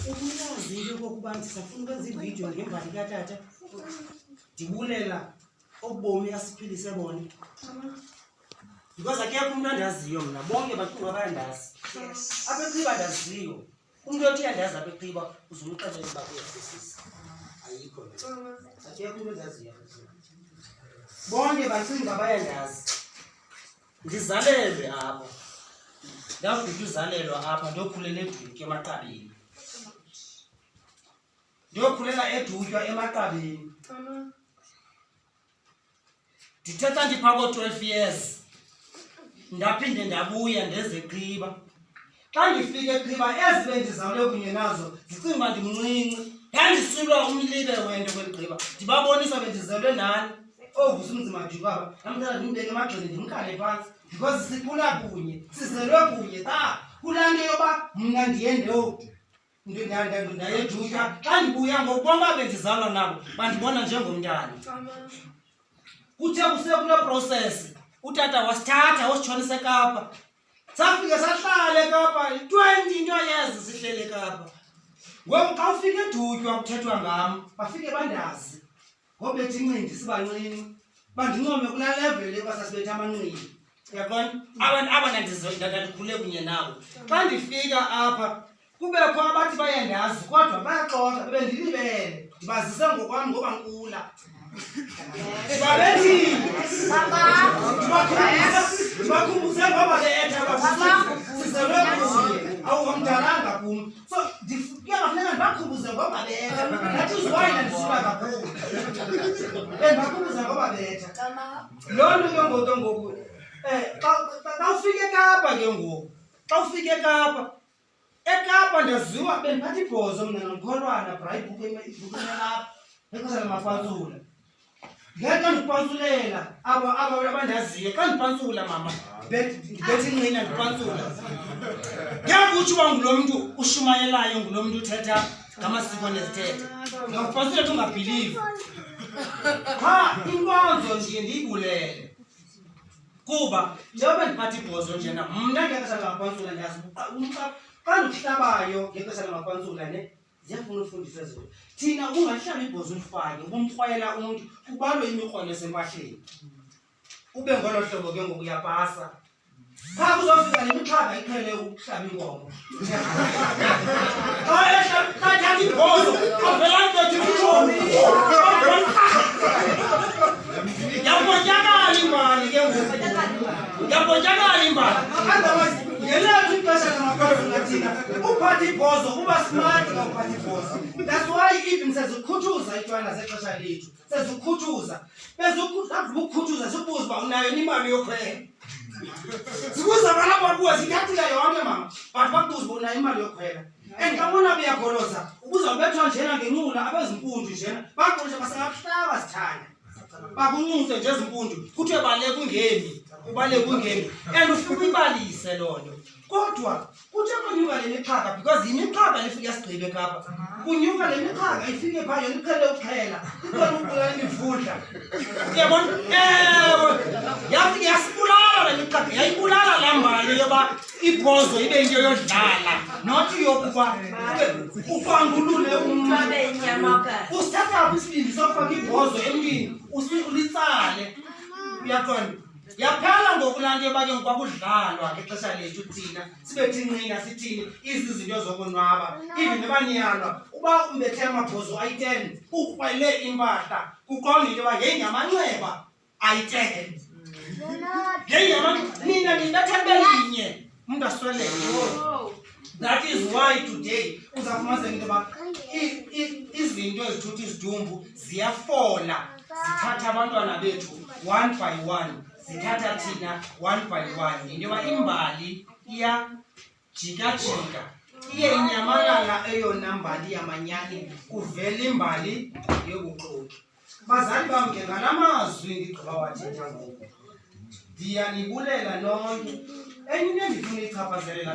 Uyazi okokuba ndisafuna ukwenza ividiyo ngembali katata ndibulela obomi asiphilise bona because akekho umuntu andaziyo mna bonke bacinga bayandazi apha eqiba ndaziyo umuntu othi yandazi apha eqiba uzumxelela uba uyasisisa ayikho akekho umuntu endaziyo bonke bacinga bayandazi ndizalelwe apha ndafika uzalelwa apha ndiyokhulela edutywa emaqabeni ndiyokhulela edutywa emaqabeni ndithetha ndipha ko-12 years ndaphinde ndabuya ndeze eqiba xa ndifika eqiba ezi bendizawule kunye nazo ndicinga uba ndimncinci ndandisilwa umlibe wento kweli qiba ndibabonisa bendizelwe nani ovusa umzima ndikwaba namhlanje ndimbeke emagxeni ndimkhale phantsi because sikhula kunye sizelwe kunye kulaa nto yoba mna ndiye ndayedutywa xa ndibuya ngokubonga bendizalwa nabo bandibona njengomntana kuthe kusekule process utata wasithatha wasitshonisa eKapa safike sahlala eKapa 20 into yezi sihlele eKapa ngoku xa ufika edutywa kuthethwa ngam bafike bandazi ngobethi inqindi sibancinci bandincome kulaa level yoba sasibetha amanqindi uyabona abana ndikhule kunye nabo xa ndifika apha kubekho abathi bayandazi kodwa bayaxoxa bebendilibele ndibazise ngokwami ngoba nkula babethini ndibakhumbuze ngoba betha sizelwe kuye awuhamdalanga kum so kuyangafuneka ndibakhumbuze ngoba betha that is why ndandisuka kakhulu bendibakhumbuze ngoba betha loo nto ke ngoku xa ufika eKapa ke ngoku xa ufika eKapa ndaziwa bendiphatha ibhozo mna nomkholwana bra ibhuku emelapha exesha lamapantsula ngento ndipantsulela abo abandaziyo xa ndipantsula mama ndibetha inqina ndipantsula ngiyakutsho uba ngulo mntu ushumayelayo ngulo mntu uthetha ngamasiko nezithethe ngakupantsula nto ungabhilivi qha inkonzo ndiye ndiyibulele kuba njengoba ndiphatha ibhozo njena mna ngexesha lamapantsula ndiyazi xa ndikuhlabayo ngexesha lamapantsula ziyafuna ufundiswa ezinto thina ungahlaba ibhozo ulifake ubumkrwayela umntu kubalwe imikrwano esempahleni ube ngolo hlobo ke ngoku uyapasa pha kuzofika nemixhaka iqhele ukuhlaba inkomo xa thatha ibhozo avela ntothi kutshomi yapontyakala imali ke ngoku yapontyakala imali ngelethu ixesha lamapantsula thina uphatha ibhozo kuba smart xa uphatha ibhozo that's why even sezikhuthuza itywala zexesha lethu sezikhuthuza bezukukhuthuza sibuze uba unayo nimali yokhwela sibuza balapha kuwe zithathile yonke mama but bakubuza uba unayo imali yokhwela and xa bona buyagoloza ubuzawubethwa njena ngenqula abezimpundu njena baqolisha basengakuhlaba sithanda bakunxuse nje ezimpundu kuthiwe baleka ungeni ubaleka ungeni and ufike uyibalise loo nto kodwa kuthe kunyuka le mixhaka because yimixhaka lefika yasigqibe eKapa kunyuka le mixhaka ifike phaa yona iqhele uxhela ikona uqula imivundla uyabona yafike yasibulala le mixhaka yayibulala laa mbali yoba ibhozo ibe into yodlala nothi yokuba ukwangulule usithatha apho isibindi sofaka ibhozo emntwini ulitsale uyaqonda yaphela ngokulaa nto yoba ke kwakudlalwa ngexesha lethu thina sibethi inqina sithini izinto zokonwaba even ebanyalwa uba umbethe amabhozo ayi-10 ukrwele impahla kuqonda into yoba ngeyingamanxeba ayi-10 nina ndinetha belinye umntu asweleke that is why today uzawufumaniseka into yoba izinto ezithutha izidumbu ziyafola zithatha abantwana bethu one by one zithatha thina one by one into yoba imbali iyajika-jika iye inyamalala eyona mbali yamanyani kuvela imbali yobuxoki bazali bam ke ngala mazwi ndigqiba wathetha ngoku ndiyanibulela nonke enye into endifuna ichaphazelela